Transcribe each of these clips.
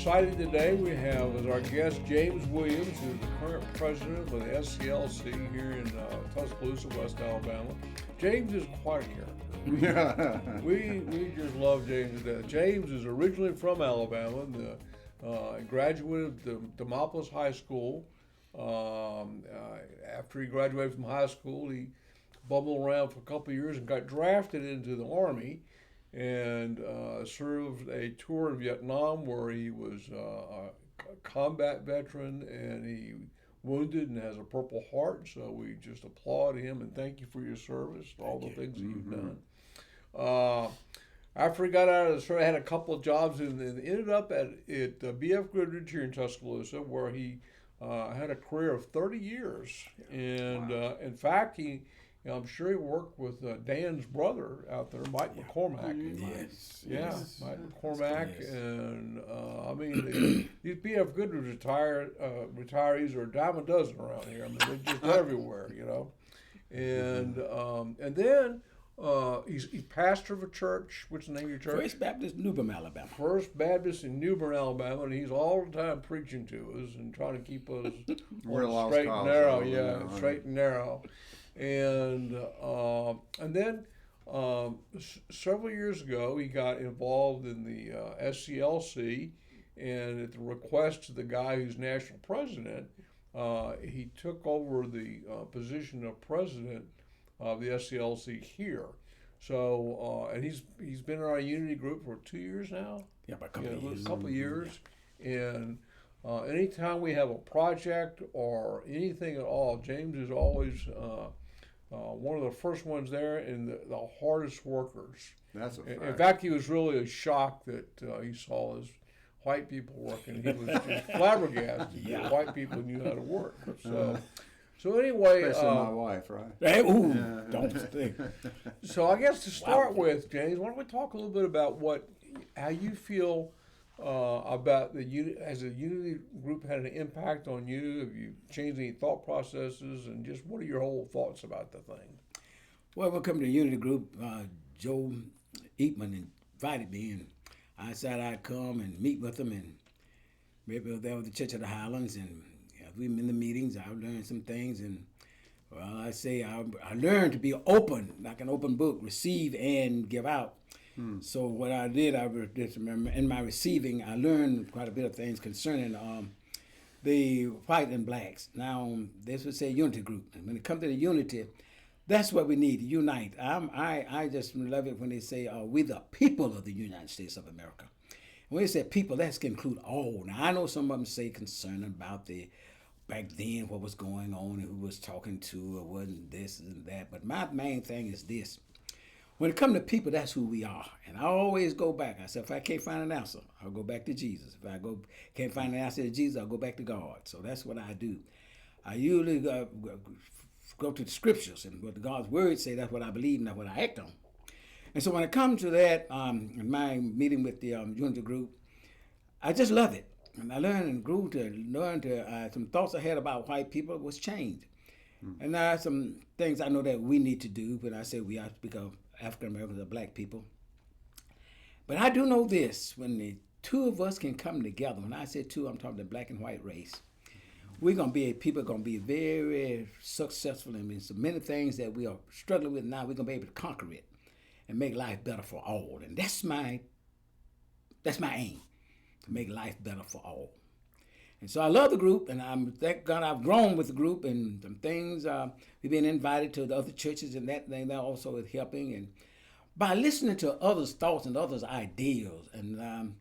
excited today. We have as our guest James Williams, who's the current president of the SCLC here in Tuscaloosa, West Alabama. James is quite a character. We just love James to death. James is originally from Alabama, graduated of Demopolis High School. After he graduated from high school, he bumbled around for a couple of years and got drafted into the Army and served a tour in Vietnam where he was a combat veteran and he wounded and has a Purple Heart. So we just applaud him and thank you for your service, for all the things that you've done. After he got out of the service, had a couple of jobs and ended up at B.F. Goodrich here in Tuscaloosa, where he had a career of 30 years. And in fact, I'm sure he worked with Dan's brother out there, Mike McCormack. Mike McCormack. Yes. And I mean, these B.F. Goodrich retirees are a dime a dozen around here. I mean, they're just everywhere, you know. And then he's pastor of a church. What's the name of your church? First Baptist, Newbern, Alabama. First Baptist in Newbern, Alabama, and he's all the time preaching to us and trying to keep us on straight and narrow. Straight and narrow. And then several years ago, he got involved in the SCLC, and at the request of the guy who's national president, he took over the position of president of the SCLC here. So, and he's been in our unity group for 2 years now. Yeah, about a couple of years. And anytime we have a project or anything at all, James is always one of the first ones there and the hardest workers. That's a fact. In fact, he was really shocked that he saw his white people working. He was just flabbergasted that white people knew how to work. So anyway, especially my wife, right? Hey, don't think. So I guess to start with, James, why don't we talk a little bit about how you feel about has the unity group had an impact on you? Have you changed any thought processes, and just what are your whole thoughts about the thing? Well, welcome to the unity group. Joe Eatman invited me, and I said I'd come and meet with them, and maybe there was the Church of the Highlands, and we've been in the meetings. I learned some things, and I learned to be open, like an open book, receive and give out. So what I did, in my receiving, I learned quite a bit of things concerning the white and blacks. Now, this would say unity group. And when it comes to the unity, that's what we need, to unite. I just love it when they say, we the people of the United States of America. When they say people, that can include all. Now, I know some of them say concern about back then, what was going on, and who was talking to, or wasn't this and that. But my main thing is this. When it comes to people, that's who we are. And I always go back. I said, if I can't find an answer, I'll go back to Jesus. If I can't find an answer to Jesus, I'll go back to God. So that's what I do. I usually go to the scriptures and what God's word say. That's what I believe and that's what I act on. And so when it comes to that, in my meeting with the unity group, I just love it. And I learned and grew to learn some thoughts I had about white people was changed. And there are some things I know that we need to do. When I say we, I speak of African Americans or black people. But I do know this, when the two of us can come together, when I say two, I'm talking the black and white race, people are going to be very successful in so many things that we are struggling with now. We're going to be able to conquer it and make life better for all. And that's my aim, to make life better for all. And so I love the group, and thank God I've grown with the group, and some things, we've been invited to the other churches, and that thing that also is helping. And by listening to others' thoughts and others' ideas, and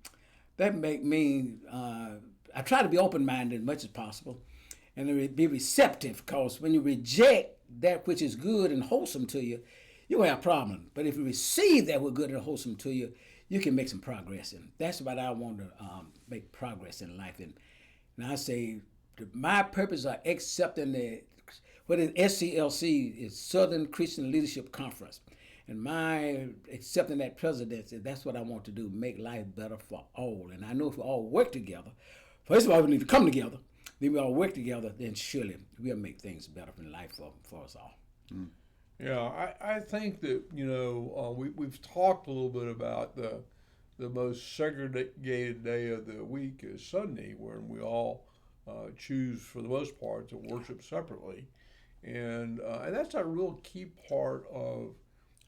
that make me, I try to be open-minded as much as possible, and be receptive, because when you reject that which is good and wholesome to you, you're going to have problems. But if you receive that which is good and wholesome to you, you can make some progress. And that's what I want to make progress in life. And I say, my purpose of accepting what is SCLC is Southern Christian Leadership Conference. And my accepting that presidency, that's what I want to do, make life better for all. And I know if we all work together, first of all, we need to come together. Then we all work together, then surely we'll make things better in life for us all. Yeah, I think that, we've talked a little bit about the most segregated day of the week is Sunday, when we all choose, for the most part, to worship separately, and that's a real key part of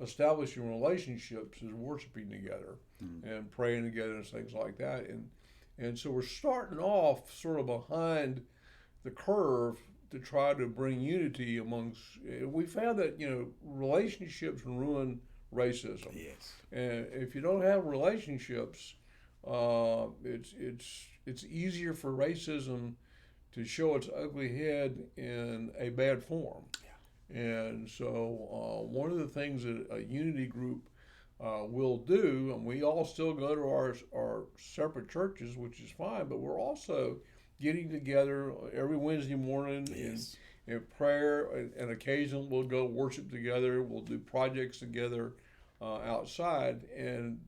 establishing relationships, is worshiping together and praying together and things like that, and so we're starting off sort of behind the curve to try to bring unity amongst. We found that relationships ruin racism, Yes. and if you don't have relationships, it's easier for racism to show its ugly head in a bad form. And so, one of the things that a unity group will do, and we all still go to our separate churches, which is fine, but we're also getting together every Wednesday morning Yes. in prayer, and occasionally we'll go worship together. We'll do projects together outside, and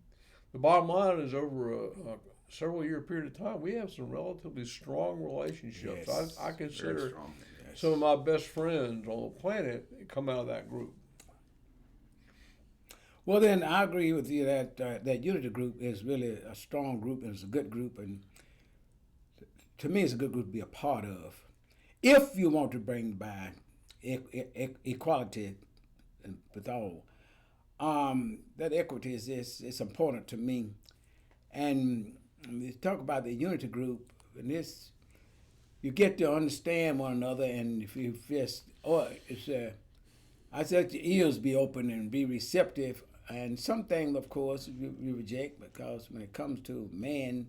the bottom line is, over a several year period of time, we have some relatively strong relationships. Yes. I Very consider strong. Yes. some of my best friends on the planet come out of that group. Well, then I agree with you that that unity group is really a strong group and it's a good group, and to me, it's a good group to be a part of. If you want to bring by equality with all, that equity is important to me. And you talk about the unity group, and this you get to understand one another, and if you just I said your ears be open and be receptive. And some things, of course, we reject, because when it comes to man,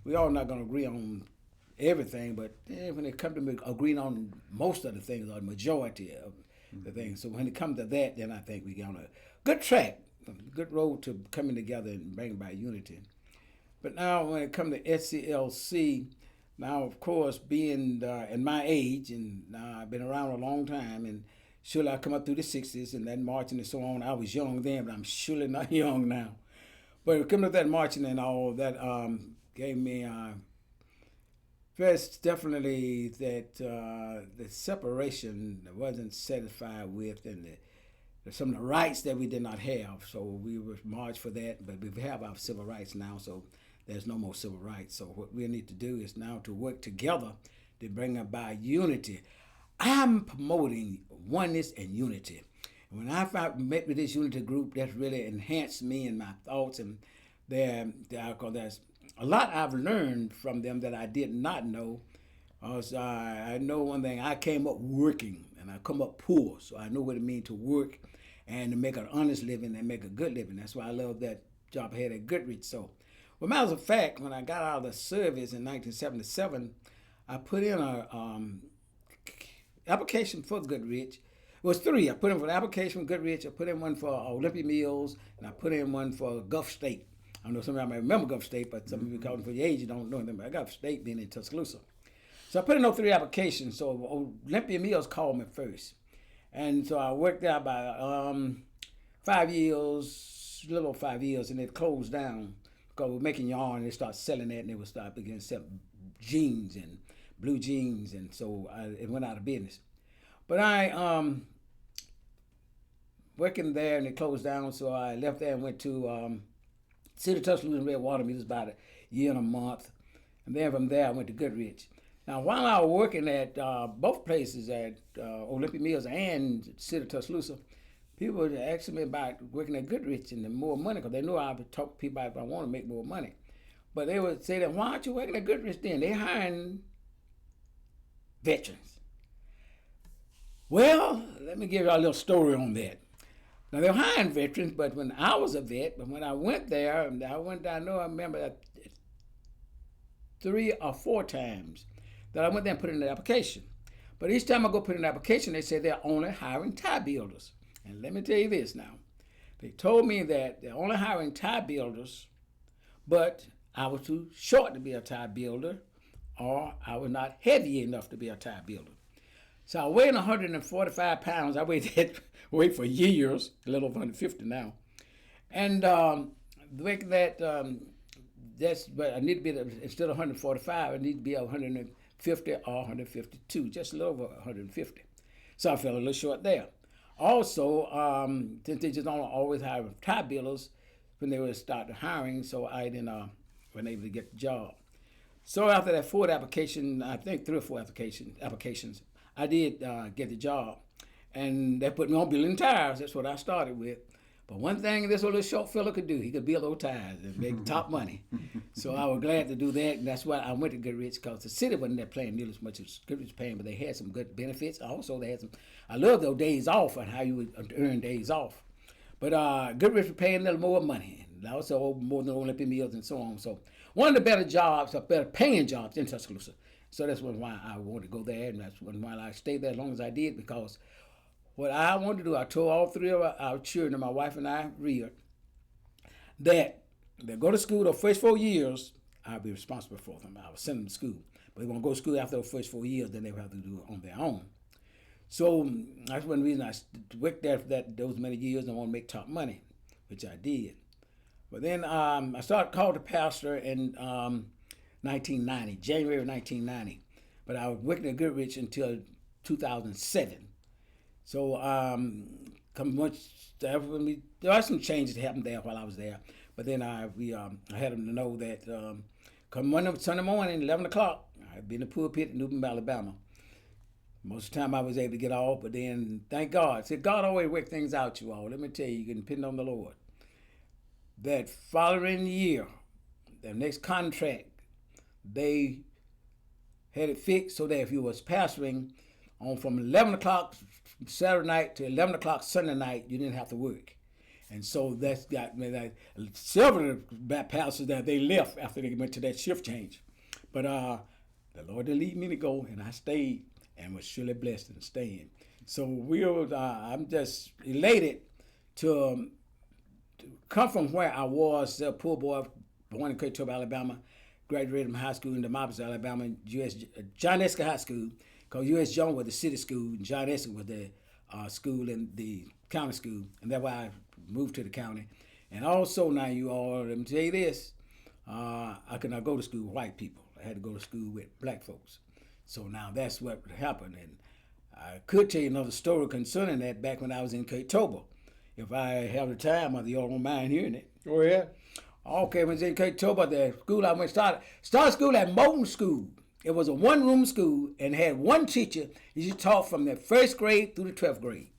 we all not going to agree on everything, but when it comes to agreeing on most of the things, or the majority of the things. So when it comes to that, then I think we're on a good track, a good road to coming together and bringing about unity. But now when it comes to SCLC, now of course being in my age, and now I've been around a long time, and surely I come up through the 60s and that marching and so on. I was young then, but I'm surely not young now. But coming up that marching and all that gave me first definitely that the separation I wasn't satisfied with, and some of the rights that we did not have. So we were marched for that, but we have our civil rights now, so there's no more civil rights. So what we need to do is now to work together to bring about unity. I'm promoting oneness and unity. And when I met with this unity group, that really enhanced me and my thoughts, and there's a lot I've learned from them that I did not know. I know one thing, I came up working, and I come up poor, so I know what it means to work and to make an honest living and make a good living. That's why I love that job I had at Goodrich. So, well, matter of fact, when I got out of the service in 1977, I put in a application for Goodrich. It was three. I put in for the application for Goodrich, I put in one for Olympia Mills, and I put in one for Gulf State. I know some of you might remember Gulf State, but some of you call them for your age, you don't know them. But Gulf State being in Tuscaloosa. So I put in those three applications. So Olympia Mills called me first. And so I worked there about 5 years, a little over 5 years, and it closed down because we were making yarn, and they started selling that, and they would start beginning to sell jeans and blue jeans, and so it went out of business. But I working there, and it closed down, so I left there and went to City of Tuscaloosa and Red Water Mills about a year and a month, and then from there I went to Goodrich. Now while I was working at both places, at Olympia Mills and City of Tuscaloosa, people were asking me about working at Goodrich and the more money, because they knew I would talk to people about if I want to make more money. But they would say that, why aren't you working at Goodrich then? They're hiring veterans. Well, let me give you a little story on that. Now they're hiring veterans, but when I was a vet, but when I went there, I remember that 3 or 4 times that I went there and put in an application. But each time I go put in an application, they say they're only hiring tie builders. And let me tell you this now. They told me that they're only hiring tie builders, but I was too short to be a tie builder, or I was not heavy enough to be a tie builder. So I weighed 145 pounds. I weighed that weight for years, a little over 150 now. And the way that, but I need to be, instead of 145, I need to be 150 or 152, just a little over 150. So I fell a little short there. Also, since they just don't always hire tie builders, when they were starting hiring, so I didn't wasn't able to get the job. So after that fourth application, I think 3 or 4 applications, I did get the job, and they put me on building tires. That's what I started with. But one thing this little short fella could do, he could build those tires and make top money. So I was glad to do that, and that's why I went to Goodrich, because the city wasn't there paying nearly as much as Goodrich was paying, but they had some good benefits. Also, they had some. I love those days off and how you would earn days off. But Goodrich was paying a little more money, and also more than Olympic meals and so on. So one of the better jobs, or better paying jobs in Tuscaloosa. So that's why I wanted to go there, and that's why I stayed there as long as I did, because what I wanted to do, I told all 3 of our children, my wife and I, Rhea, that they go to school the first 4 years, I'll be responsible for them. I will send them to school. But they want to go to school after the first 4 years, then they will have to do it on their own. So that's one reason I worked there for those many years and I want to make top money, which I did. But then I started called the pastor in 1990, January of 1990. But I was working at Goodrich until 2007. So there are some changes that happened there while I was there. But then I had them to know that come one Sunday morning, 11 o'clock, I'd be in the pulpit in Newton, Alabama. Most of the time I was able to get off, but then, thank God. See, God always works things out, you all. Let me tell you, you can depend on the Lord. That following year, the next contract, they had it fixed so that if you was pastoring on from 11 o'clock Saturday night to 11 o'clock Sunday night, you didn't have to work. And so that's got me that several of the pastors that they left after they went to that shift change. But the Lord didn't lead me to go, and I stayed and was surely blessed in staying. So I'm just elated to come from where I was, a poor boy, born in Cotuba, Alabama, graduated from high school in Demopolis, Alabama, John Esker High School, because U.S. Jones was the city school, and John Esker was the school in the county school, and that's why I moved to the county. And also now, you all, let me tell you this, I could not go to school with white people. I had to go to school with black folks. So now that's what happened. And I could tell you another story concerning that back when I was in Cotuba. If I have the time, or y'all don't mind hearing it. Go ahead. Okay, when I was in Cotuba, the school I went started school at Moulton School. It was a one-room school and had one teacher. She taught from the 1st grade through the 12th grade.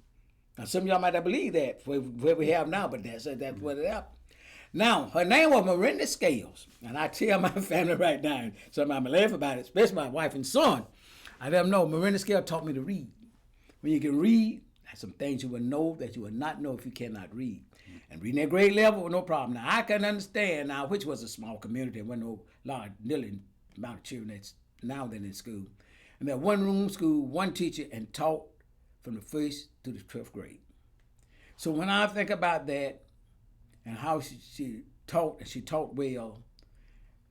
Now, some of y'all might not believe that, where we have now, but that's what it happened. Now, her name was Miranda Scales. And I tell my family right now, and somebody laugh about it, especially my wife and son. I let them know Miranda Scales taught me to read. When you can read, there's some things you will know that you will not know if you cannot read. And reading at grade level, no problem. Now, I can understand now, which was a small community. There wasn't no large, nearly amount of children that's now than in school. And that one-room school, one teacher, and taught from the 1st to the 12th grade. So when I think about that, and how she taught, and she taught well.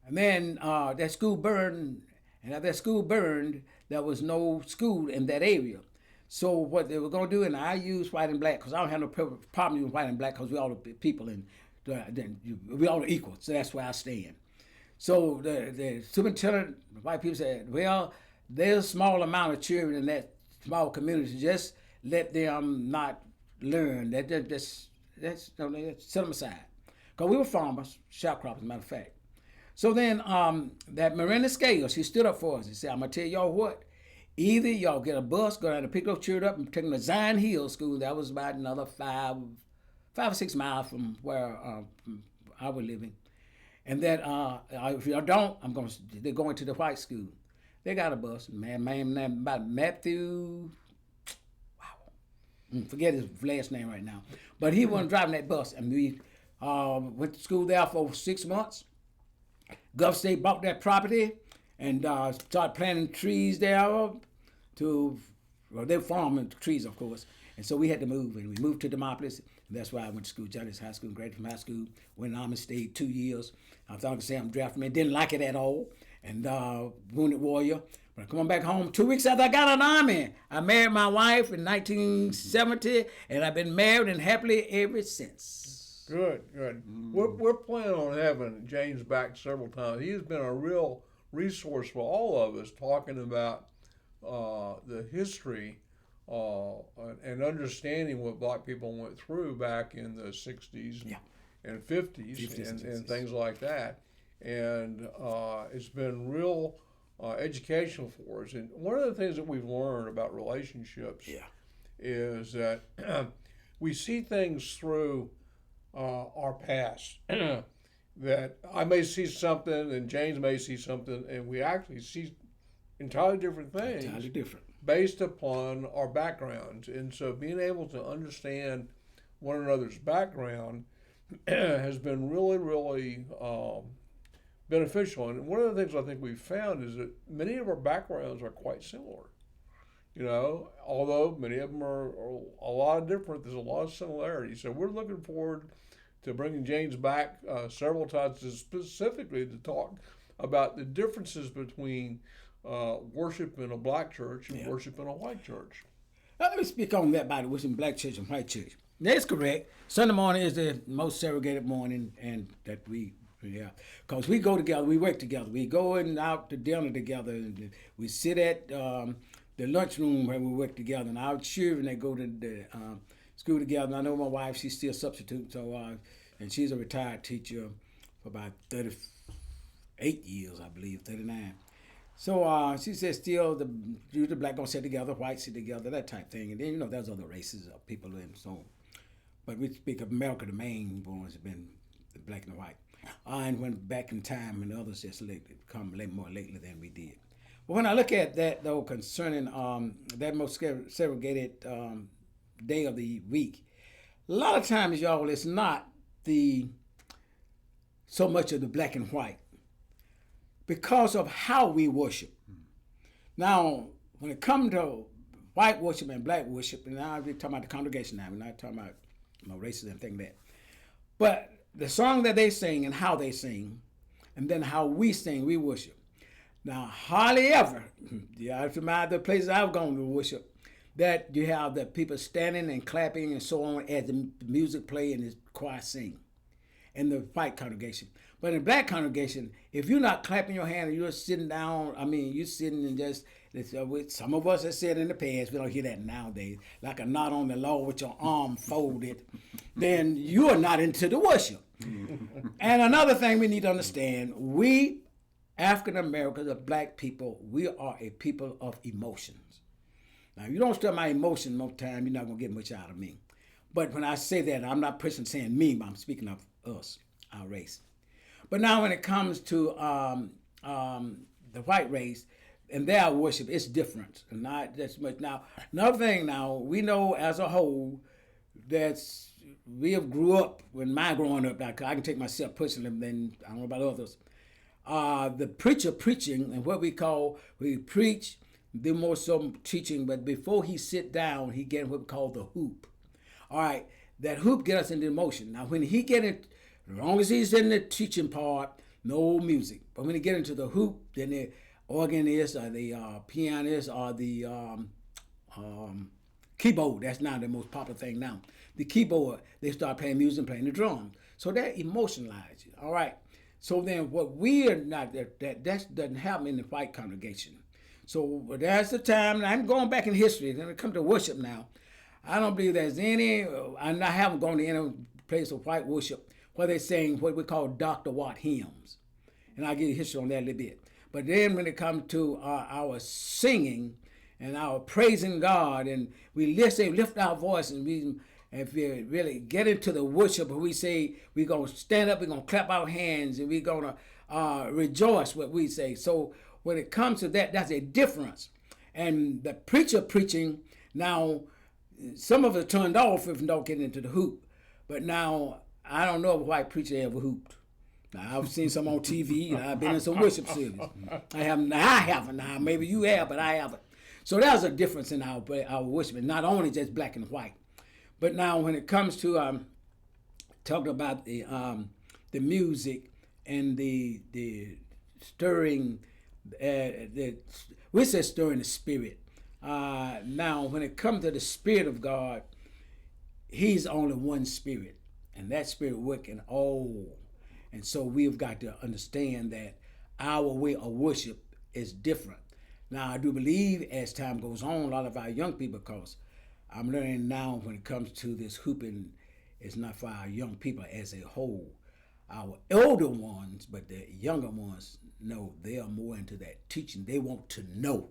And then that school burned, and after that school burned, there was no school in that area. So what they were going to do, and I use white and black, because I don't have no problem with white and black, because we all are people, and we all are equal, so that's where I stand. So the superintendent, the white people said, well, there's a small amount of children in that small community, just let them not learn, set them aside. Because we were farmers, sharecroppers, as a matter of fact. So then that Miranda Scales, she stood up for us and said, I'm going to tell y'all what, either y'all get a bus, go down to pick those children up and take them to Zion Hill School. That was about another 5 or 6 miles from where I was living. And then if y'all don't, they're going to the white school. They got a bus, man about Matthew, forget his last name right now. But he wasn't driving that bus. And we went to school there for 6 months. Gulf State bought that property and started planting trees there they were farming trees, of course. And so we had to move, and we moved to Demopolis. And that's why I went to school, Johnny's High School, graduated from high school, went in the Army, stayed 2 years. I thought I could say I'm drafted man, didn't like it at all, and wounded warrior. But I come on back home 2 weeks after I got out of the Army. I married my wife in 1970, and I've been married and happily ever since. Good. We're planning on having James back several times. He's been a real resource for all of us, talking about the history and understanding what black people went through back in the 60s and 50s, 50s and and 60s. things like that. And it's been real educational for us. And one of the things that we've learned about relationships Yeah. is that we see things through our past. That I may see something and James may see something, and we actually see entirely different things Entirely different. based upon our backgrounds. And so being able to understand one another's background has been really, really beneficial. And one of the things I think we've found is that many of our backgrounds are quite similar. You know, although many of them are a lot different, there's a lot of similarities. So we're looking forward to bringing James back several times specifically to talk about the differences between worship in a black church and worship in a white church. Let me speak on that about the worship in black church and white church. That's correct. Sunday morning is the most segregated morning, and that because we go together, we work together, we go in out to dinner together, and we sit at the lunchroom where we work together, and our children, they go to the school together. And I know my wife, she's still a substitute, so and she's a retired teacher for about 38 years, I believe, 39. So she said still the black gonna sit together, white sit together, that type thing. And then there's other races of people and so on. But we speak of America, the main ones have been the black and the white. And went back in time and others just come more lately than we did. But when I look at that though, concerning that most segregated day of the week, a lot of times, y'all, it's not so much of the black and white because of how we worship. Now, when it comes to white worship and black worship, and now we're talking about the congregation now, we're not talking about races and things like that. But the song that they sing and how they sing, and then how we sing, we worship. Now, hardly ever, the places I've gone to worship, that you have the people standing and clapping and so on as the music play and the choir sing in the white congregation. But in the black congregation, if you're not clapping your hand and you're sitting down, you're sitting and just, some of us have said in the past, we don't hear that nowadays, like a knot on the Lord with your arm folded, then you are not into the worship. And another thing we need to understand, we African Americans, the black people, we are a people of emotions. Now, if you don't study my emotion most time, you're not going to get much out of me. But when I say that, I'm not personally saying me, but I'm speaking of us, our race. But now when it comes to the white race and their worship, it's different. And not that much. Now, another thing now, we know as a whole that we have grew up, when my growing up, I can take myself personally, then I don't know about others, the preacher preaching and what we preach, do more some teaching, but before he sit down, he get what we call the hoop. All right, that hoop get us into emotion. Now, when he get it, as long as he's in the teaching part, no music. But when he get into the hoop, then the organist or the pianist or the keyboard, that's now the most popular thing now. The keyboard, they start playing music and playing the drums. So that emotionalizes you, all right? So then what we are not, that doesn't happen in the white congregation. So that's the time, and I'm going back in history, when it comes to worship now, I don't believe there's any, I haven't gone to any place of white worship where they sing what we call Dr. Watt hymns. And I'll give you history on that a little bit. But then when it comes to our singing and our praising God, and we lift our voice, and if we really get into the worship, we say we're going to stand up, we're going to clap our hands, and we're going to rejoice, what we say. So when it comes to that, that's a difference. And the preacher preaching, now, some of us turned off if we don't get into the hoop. But now, I don't know if a white preacher ever hooped. Now, I've seen some on TV, and I've been in some worship service. I haven't. Now, maybe you have, but I haven't. So there's a difference in our worship, not only just black and white. But now, when it comes to talking about the music and the stirring, we say stirring the spirit. Now, when it comes to the Spirit of God, He's only one Spirit, and that Spirit working all. And so we've got to understand that our way of worship is different. Now, I do believe as time goes on, a lot of our young people, because I'm learning now when it comes to this hooping, It's not for our young people as a whole. Our older ones, but the younger ones, no, they are more into that teaching. They want to know,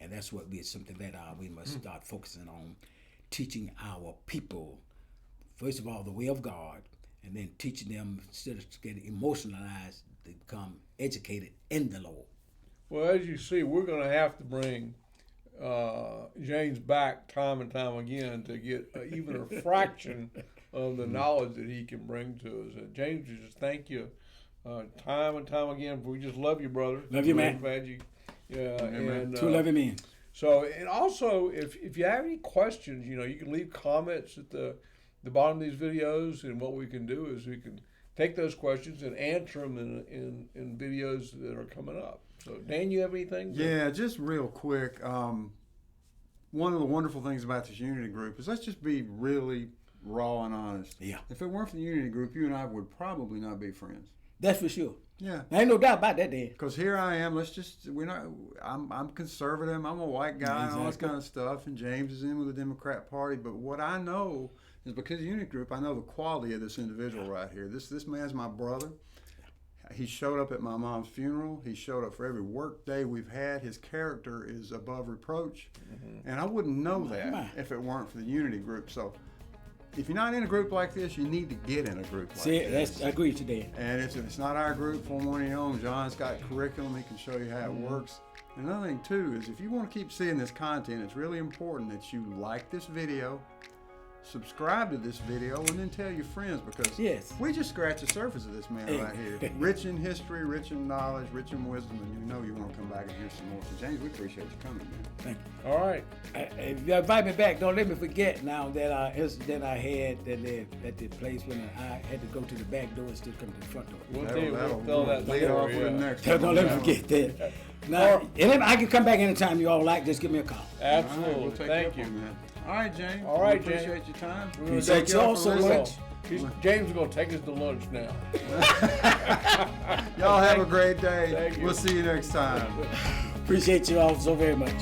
and that's what we something that we must start focusing on, teaching our people, first of all, the way of God, and then teaching them instead of getting emotionalized, to become educated in the Lord. Well, as you see, we're going to have to bring James back time and time again to get even a fraction of the knowledge that he can bring to us. James, we just thank you time and time again. We just love you, brother. Love you, man. Glad you, yeah, and Two loving men. so, and also, if you have any questions, you can leave comments at the bottom of these videos, and what we can do is we can take those questions and answer them in videos that are coming up. So, Dan, you have anything? Yeah, just real quick. One of the wonderful things about this unity group is let's just be really raw and honest. Yeah. If it weren't for the unity group, you and I would probably not be friends. That's for sure. Yeah. Ain't no doubt about that, Dan. Because here I am. I'm conservative. I'm a white guy and all this kind of stuff. And James is in with the Democrat Party. But what I know is because of the unity group, I know the quality of this individual right here. This man's my brother. He showed up at my mom's funeral. He showed up for every work day we've had. His character is above reproach. And I wouldn't know that if it weren't for the unity group. So if you're not in a group like this, you need to get in a group like this. I agree with you, Dan. And if it's not our group, form one of your own. John's got curriculum. He can show you how it works. And another thing, too, is if you want to keep seeing this content, it's really important that you like this video, subscribe to this video, and then tell your friends, because we just scratched the surface of this man right here. Rich in history, rich in knowledge, rich in wisdom, and you want to come back and hear some more. So, James, we appreciate you coming, man. Thank you. All right. If you invite me back, don't let me forget now that incident I had at the place when I had to go to the back door instead of coming to the front door. We'll tell that lead later, off with the next one. Don't let me forget that. Now, and if I can come back anytime you all like, just give me a call. Absolutely. All right, we'll take Thank you you. up on that. All right, James. All right, we James. appreciate your time. Appreciate y'all so much. James is going to take us to lunch now. Y'all have a great day. Thank you. We'll see you next time. Appreciate you all so very much.